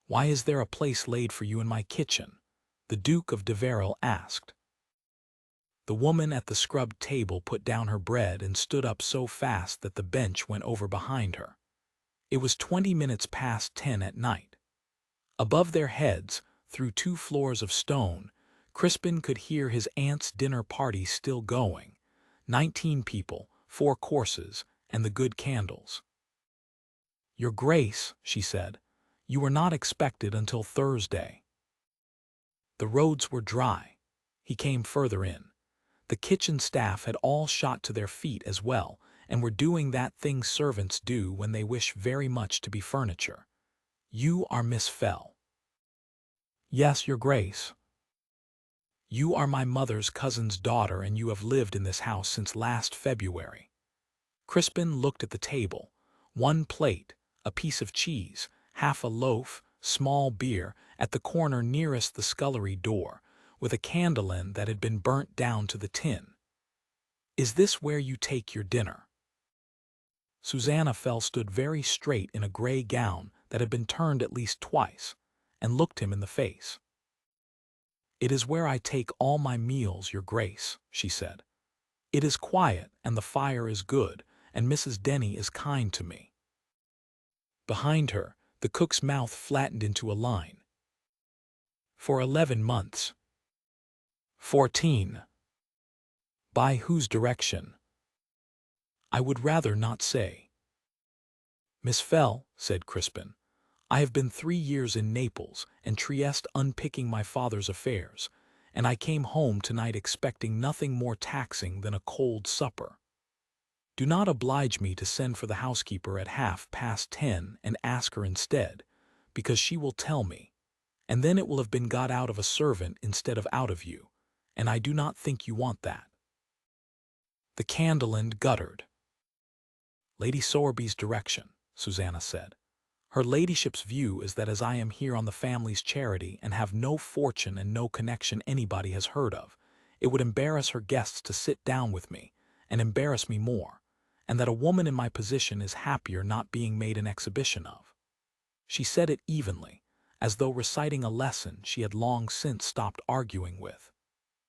"Why is there a place laid for you in my kitchen?" the Duke of Deverill asked. The woman at the scrubbed table put down her bread and stood up so fast that the bench went over behind her. It was 20 minutes past 10 at night. Above their heads, through 2 floors of stone, Crispin could hear his aunt's dinner party still going. 19 people, 4 courses, and the good candles. "Your Grace," she said, "you were not expected until Thursday." The roads were dry. He came further in. The kitchen staff had all shot to their feet as well, and were doing that thing servants do when they wish very much to be furniture. "You are Miss Fell." "Yes, Your Grace." "You are my mother's cousin's daughter, and you have lived in this house since last February." Crispin looked at the table. 1 plate, a piece of cheese, half a loaf, small beer, at the corner nearest the scullery door, with a candle in that had been burnt down to the tin. "Is this where you take your dinner?" Susanna Fell stood very straight in a gray gown that had been turned at least twice, and looked him in the face. "It is where I take all my meals, Your Grace," she said. "It is quiet, and the fire is good, and Mrs. Denny is kind to me." Behind her, the cook's mouth flattened into a line. "For 11 months. 14. By whose direction?" "I would rather not say." "Miss Fell," said Crispin, "I have been 3 years in Naples and Trieste unpicking my father's affairs, and I came home tonight expecting nothing more taxing than a cold supper. Do not oblige me to send for the housekeeper at 10:30 and ask her instead, because she will tell me, and then it will have been got out of a servant instead of out of you, and I do not think you want that." The candle end guttered. "Lady Sowerby's direction," Susanna said. "Her ladyship's view is that as I am here on the family's charity and have no fortune and no connection anybody has heard of, it would embarrass her guests to sit down with me, and embarrass me more, and that a woman in my position is happier not being made an exhibition of." She said it evenly, as though reciting a lesson she had long since stopped arguing with.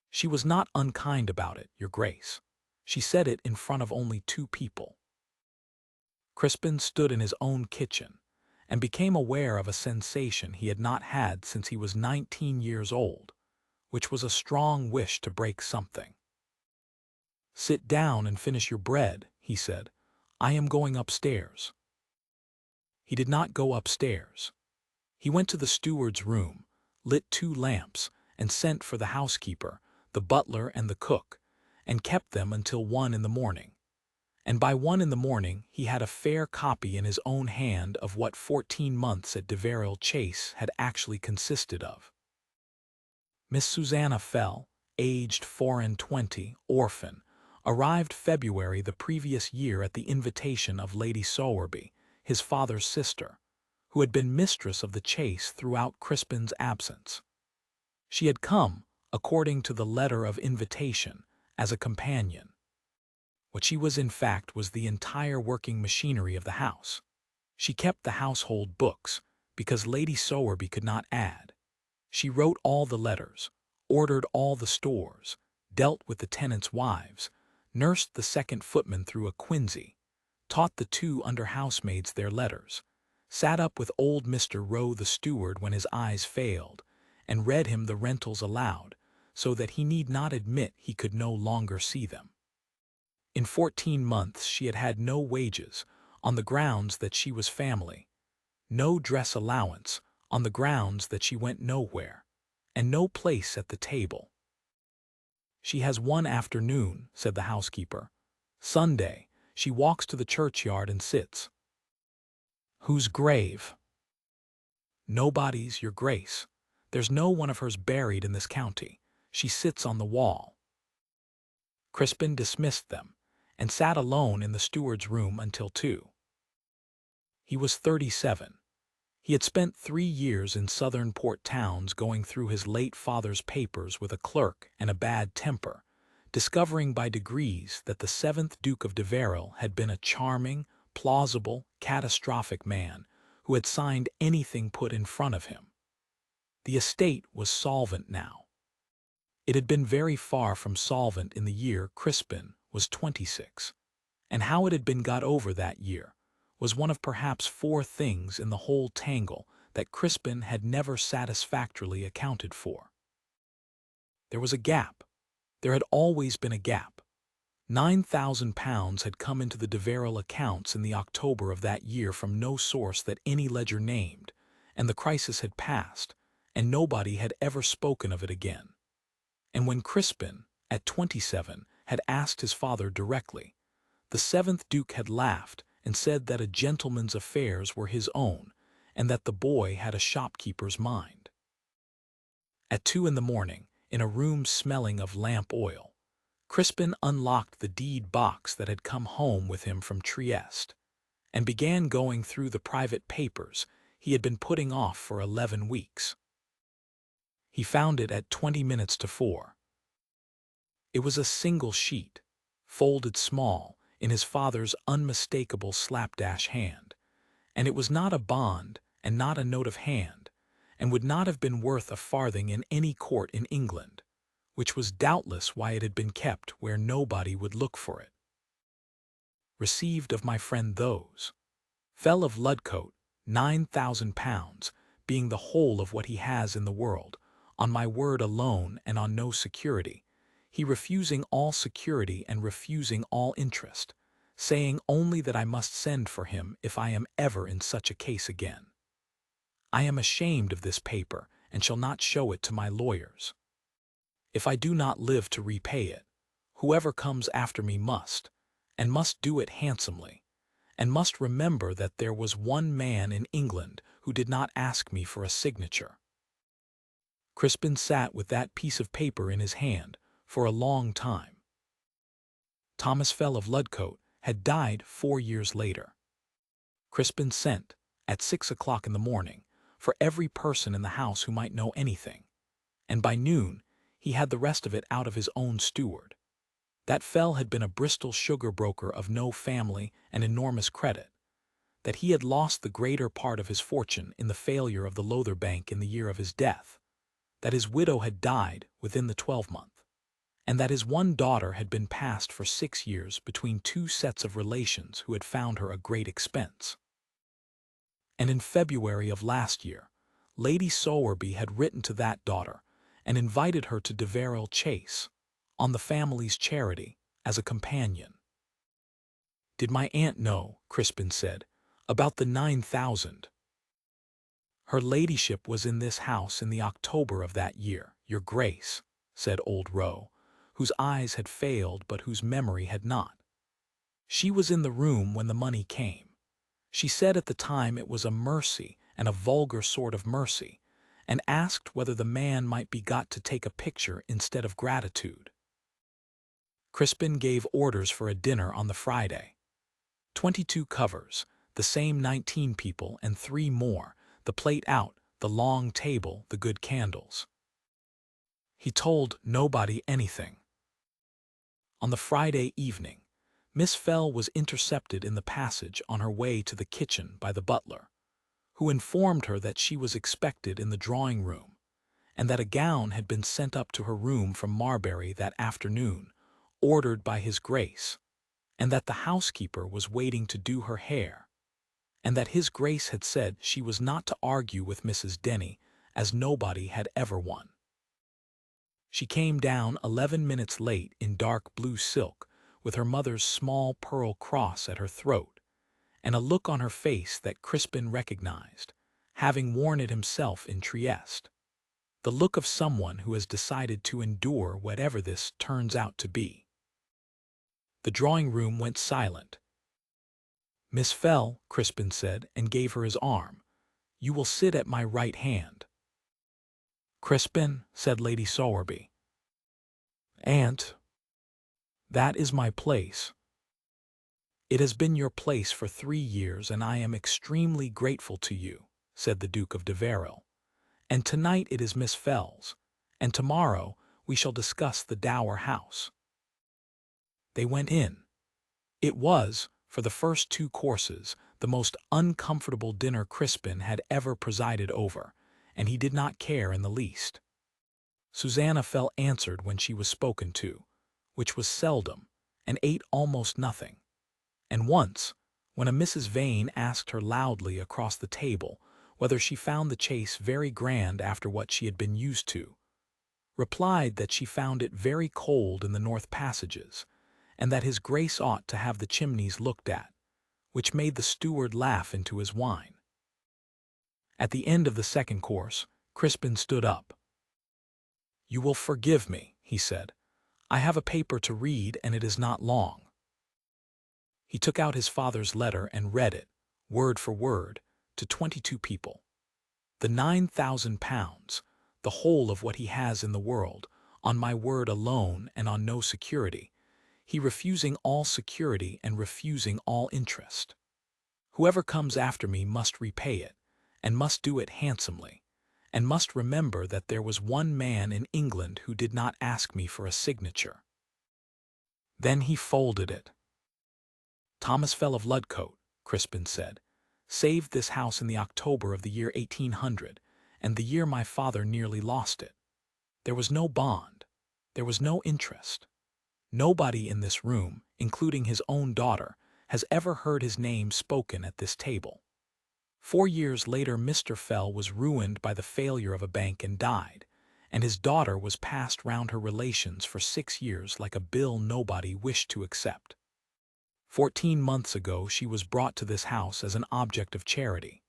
She was not unkind about it, Your Grace. She said it in front of only 2 people. Crispin stood in his own kitchen, and became aware of a sensation he had not had since he was 19 years old, which was a strong wish to break something. "Sit down and finish your bread," he said. "I am going upstairs." He did not go upstairs. He went to the steward's room, lit 2 lamps, and sent for the housekeeper, the butler, and the cook, and kept them until 1 in the morning. And by 1 in the morning he had a fair copy in his own hand of what 14 months at Deverill Chase had actually consisted of. Miss Susanna Fell, aged 24, orphan, arrived February the previous year at the invitation of Lady Sowerby, his father's sister, who had been mistress of the Chase throughout Crispin's absence. She had come, according to the letter of invitation, as a companion. What she was in fact was the entire working machinery of the house. She kept the household books, because Lady Sowerby could not add. She wrote all the letters, ordered all the stores, dealt with the tenants' wives, nursed the second footman through a quinsy, taught the 2 under housemaids their letters, sat up with old Mr. Rowe the steward when his eyes failed, and read him the rentals aloud, so that he need not admit he could no longer see them. In 14 months she had had no wages, on the grounds that she was family, no dress allowance, on the grounds that she went nowhere, and no place at the table. "She has 1 afternoon," said the housekeeper. "Sunday, she walks to the churchyard and sits." "Whose grave?" "Nobody's, Your Grace. There's no one of hers buried in this county. She sits on the wall." Crispin dismissed them, and sat alone in the steward's room until 2. He was 37. He had spent 3 years in southern port towns going through his late father's papers with a clerk and a bad temper, discovering by degrees that the 7th Duke of Deverill had been a charming, plausible, catastrophic man who had signed anything put in front of him. The estate was solvent now. It had been very far from solvent in the year Crispin was 26, and how it had been got over that year was one of perhaps 4 things in the whole tangle that Crispin had never satisfactorily accounted for. There was a gap. There had always been a gap. £9,000 had come into the Deverill accounts in the October of that year from no source that any ledger named, and the crisis had passed, and nobody had ever spoken of it again. And when Crispin, at 27, had asked his father directly, the 7th Duke had laughed and said that a gentleman's affairs were his own, and that the boy had a shopkeeper's mind. At 2 in the morning, in a room smelling of lamp oil, Crispin unlocked the deed box that had come home with him from Trieste, and began going through the private papers he had been putting off for 11 weeks. He found it at 20 minutes to 4. It was a single sheet, folded small, in his father's unmistakable slapdash hand, and it was not a bond and not a note of hand, and would not have been worth a farthing in any court in England, which was doubtless why it had been kept where nobody would look for it. Received of my friend those. Fell of Ludcote, £9,000, being the whole of what he has in the world, on my word alone and on no security, he refusing all security and refusing all interest, saying only that I must send for him if I am ever in such a case again. I am ashamed of this paper and shall not show it to my lawyers. If I do not live to repay it, whoever comes after me must, and must do it handsomely, and must remember that there was one man in England who did not ask me for a signature. Crispin sat with that piece of paper in his hand for a long time. Thomas Fell of Ludcote had died 4 years later. Crispin sent, at 6 o'clock in the morning, for every person in the house who might know anything, and by noon he had the rest of it out of his own steward. That Fell had been a Bristol sugar broker of no family and enormous credit, that he had lost the greater part of his fortune in the failure of the Lowther Bank in the year of his death, that his widow had died within the 12-month, and that his one daughter had been passed for 6 years between 2 sets of relations who had found her a great expense. And in February of last year, Lady Sowerby had written to that daughter and invited her to Deverill Chase, on the family's charity, as a companion. Did my aunt know, Crispin said, about the 9,000? Her ladyship was in this house in the October of that year, your grace, said old Roe, whose eyes had failed but whose memory had not. She was in the room when the money came. She said at the time it was a mercy and a vulgar sort of mercy, and asked whether the man might be got to take a picture instead of gratitude. Crispin gave orders for a dinner on the Friday. 22 covers, the same 19 people and 3 more, the plate out, the long table, the good candles. He told nobody anything. On the Friday evening, Miss Fell was intercepted in the passage on her way to the kitchen by the butler, who informed her that she was expected in the drawing-room, and that a gown had been sent up to her room from Marbury that afternoon, ordered by his grace, and that the housekeeper was waiting to do her hair, and that his grace had said she was not to argue with Mrs. Denny, as nobody had ever won. She came down 11 minutes late in dark blue silk, with her mother's small pearl cross at her throat, and a look on her face that Crispin recognized, having worn it himself in Trieste. The look of someone who has decided to endure whatever this turns out to be. The drawing-room went silent. Miss Fell, Crispin said, and gave her his arm. You will sit at my right hand. Crispin, said Lady Sowerby. Aunt, that is my place. It has been your place for 3 years, and I am extremely grateful to you, said the Duke of Deverill. And tonight it is Miss Fell's, and tomorrow we shall discuss the dower house. They went in. It was, For the first 2 courses, the most uncomfortable dinner Crispin had ever presided over, and he did not care in the least. Susanna Fell answered when she was spoken to, which was seldom, and ate almost nothing. And once, when a Mrs. Vane asked her loudly across the table whether she found the chase very grand after what she had been used to, replied that she found it very cold in the north passages, and that his grace ought to have the chimneys looked at, which made the steward laugh into his wine. At the end of the 2nd course, Crispin stood up. "You will forgive me," he said. "I have a paper to read, and it is not long." He took out his father's letter and read it, word for word, to 22 people. The £9,000, the whole of what he has in the world, on my word alone and on no security, he refusing all security and refusing all interest. Whoever comes after me must repay it, and must do it handsomely, and must remember that there was one man in England who did not ask me for a signature. Then he folded it. "Thomas Fell of Ludcote," Crispin said, "saved this house in the October of the year 1800, and the year my father nearly lost it. There was no bond. There was no interest. Nobody in this room, including his own daughter, has ever heard his name spoken at this table. 4 years later Mr. Fell was ruined by the failure of a bank and died, and his daughter was passed round her relations for 6 years like a bill nobody wished to accept. 14 months ago she was brought to this house as an object of charity.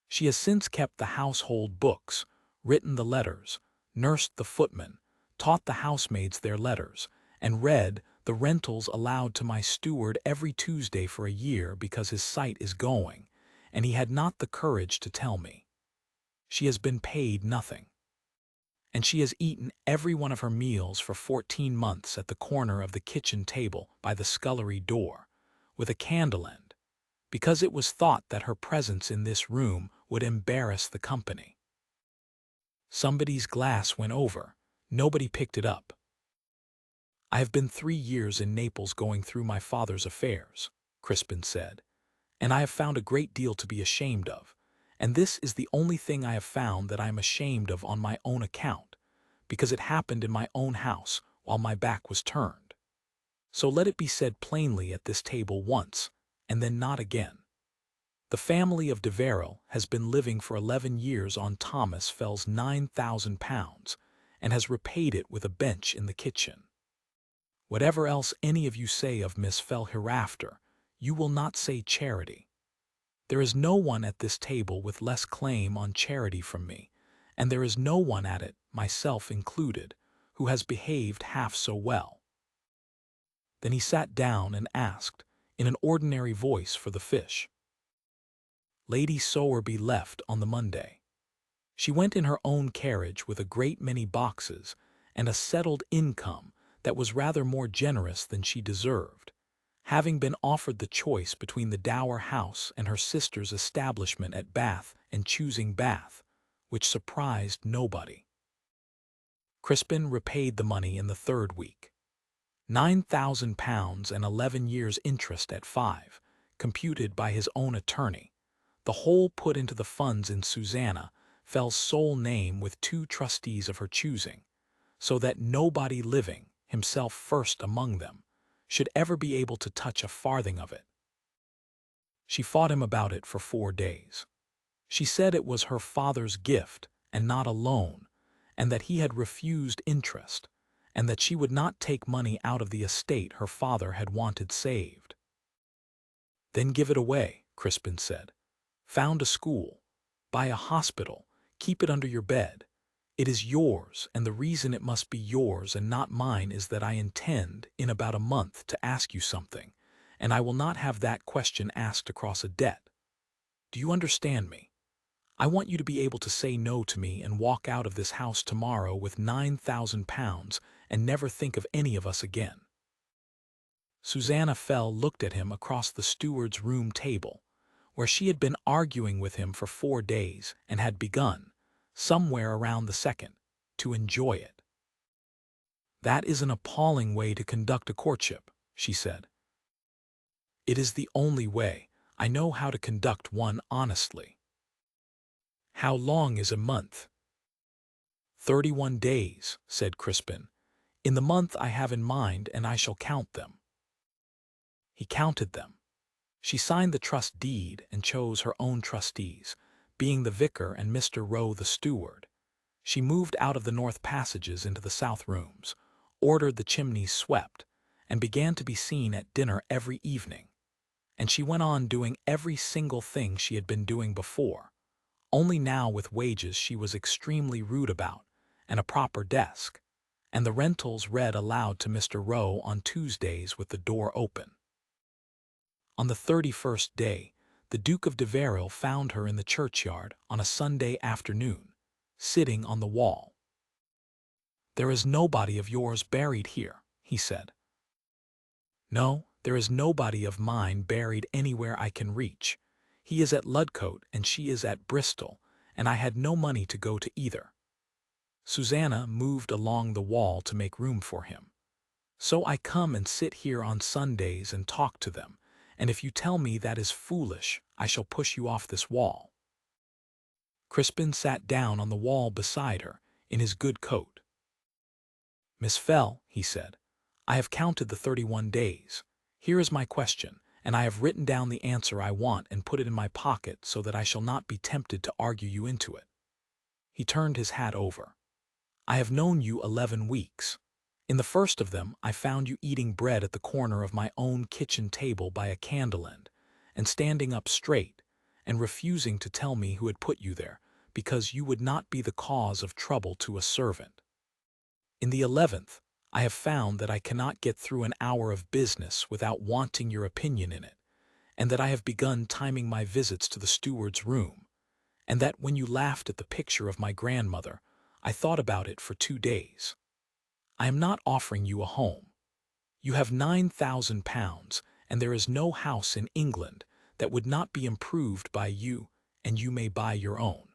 She has since kept the household books, written the letters, nursed the footmen, taught the housemaids their letters, and read the rentals allowed to my steward every Tuesday for a year because his sight is going, and he had not the courage to tell me. She has been paid nothing. And she has eaten every one of her meals for 14 months at the corner of the kitchen table by the scullery door, with a candle end, because it was thought that her presence in this room would embarrass the company. Somebody's glass went over. Nobody picked it up. I have been 3 years in Naples going through my father's affairs," Crispin said, "and I have found a great deal to be ashamed of, and this is the only thing I have found that I am ashamed of on my own account, because it happened in my own house while my back was turned. So let it be said plainly at this table once, and then not again. The family of Deverill has been living for 11 years on Thomas Fell's £9,000, and has repaid it with a bench in the kitchen. Whatever else any of you say of Miss Fell hereafter, you will not say charity. There is no one at this table with less claim on charity from me, and there is no one at it, myself included, who has behaved half so well." Then he sat down and asked, in an ordinary voice, for the fish. Lady Sowerby left on the Monday. She went in her own carriage with a great many boxes and a settled income that was rather more generous than she deserved, having been offered the choice between the Dower House and her sister's establishment at Bath, and choosing Bath, which surprised nobody. Crispin repaid the money in the 3rd week. £9,000 and 11 years' interest at 5, computed by his own attorney, the whole put into the funds in Susanna Fell's sole name with 2 trustees of her choosing, so that nobody living, himself first among them, should ever be able to touch a farthing of it. She fought him about it for 4 days. She said it was her father's gift and not a loan, and that he had refused interest, and that she would not take money out of the estate her father had wanted saved. "Then give it away," Crispin said. "Found a school, buy a hospital, keep it under your bed. It is yours, and the reason it must be yours and not mine is that I intend, in about a month, to ask you something, and I will not have that question asked across a debt. Do you understand me? I want you to be able to say no to me and walk out of this house tomorrow with £9,000 and never think of any of us again." Susanna Fell looked at him across the steward's room table, where she had been arguing with him for 4 days and had begun, somewhere around the 2nd, to enjoy it. "That is an appalling way to conduct a courtship," she said. It is the only way. I know how to conduct one honestly. How long is a month? 31 days, said Crispin. In the month I have in mind, and I shall count them. He counted them. She signed the trust deed and chose her own trustees, being the vicar and Mr. Rowe the steward. She moved out of the north passages into the south rooms, ordered the chimneys swept, and began to be seen at dinner every evening. And she went on doing every single thing she had been doing before, only now with wages she was extremely rude about, and a proper desk, and the rentals read aloud to Mr. Rowe on Tuesdays with the door open. On the 31st day, the Duke of Deverill found her in the churchyard on a Sunday afternoon, sitting on the wall. "There is nobody of yours buried here," he said. "No, there is nobody of mine buried anywhere I can reach. He is at Ludcote and she is at Bristol, and I had no money to go to either." Susanna moved along the wall to make room for him. "So I come and sit here on Sundays and talk to them, and if you tell me that is foolish, I shall push you off this wall." Crispin sat down on the wall beside her, in his good coat. "Miss Fell," he said, "I have counted the 31 days. Here is my question, and I have written down the answer I want and put it in my pocket so that I shall not be tempted to argue you into it." He turned his hat over. "I have known you 11 weeks. In the first of them I found you eating bread at the corner of my own kitchen table by a candle end, and standing up straight, and refusing to tell me who had put you there, because you would not be the cause of trouble to a servant. In the 11th, I have found that I cannot get through an hour of business without wanting your opinion in it, and that I have begun timing my visits to the steward's room, and that when you laughed at the picture of my grandmother, I thought about it for 2 days. I am not offering you a home. You have £9,000, and there is no house in England that would not be improved by you, and you may buy your own.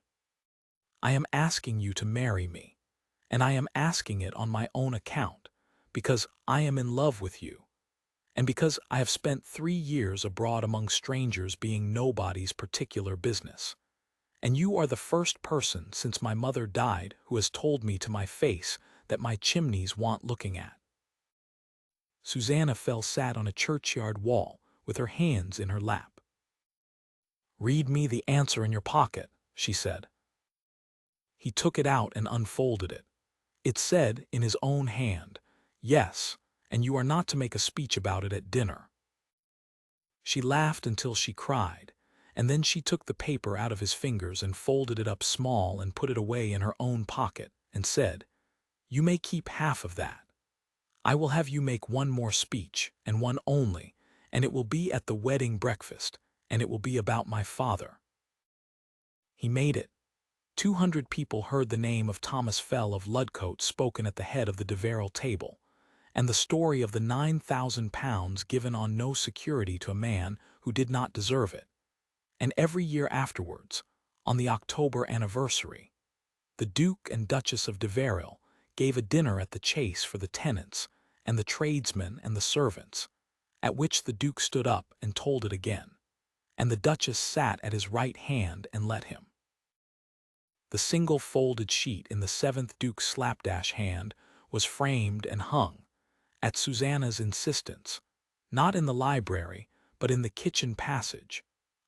I am asking you to marry me, and I am asking it on my own account, because I am in love with you, and because I have spent 3 years abroad among strangers being nobody's particular business. And you are the first person since my mother died who has told me to my face that my chimneys want looking at." Susanna Fell sat on a churchyard wall with her hands in her lap. "Read me the answer in your pocket," she said. He took it out and unfolded it. It said in his own hand, "Yes, and you are not to make a speech about it at dinner." She laughed until she cried, and then she took the paper out of his fingers and folded it up small and put it away in her own pocket, and said, "You may keep half of that. I will have you make one more speech, and one only, and it will be at the wedding breakfast, and it will be about my father." He made it. 200 people heard the name of Thomas Fell of Ludcote spoken at the head of the Deverill table, and the story of the £9,000 given on no security to a man who did not deserve it. And every year afterwards, on the October anniversary, the Duke and Duchess of Deverill gave a dinner at the Chase for the tenants and the tradesmen and the servants, at which the Duke stood up and told it again, and the Duchess sat at his right hand and let him. The single folded sheet in the 7th Duke's slapdash hand was framed and hung, at Susanna's insistence, not in the library, but in the kitchen passage,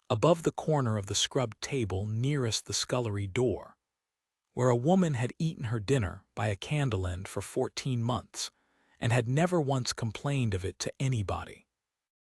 above the corner of the scrubbed table nearest the scullery door, where a woman had eaten her dinner by a candle end for 14 months, and had never once complained of it to anybody.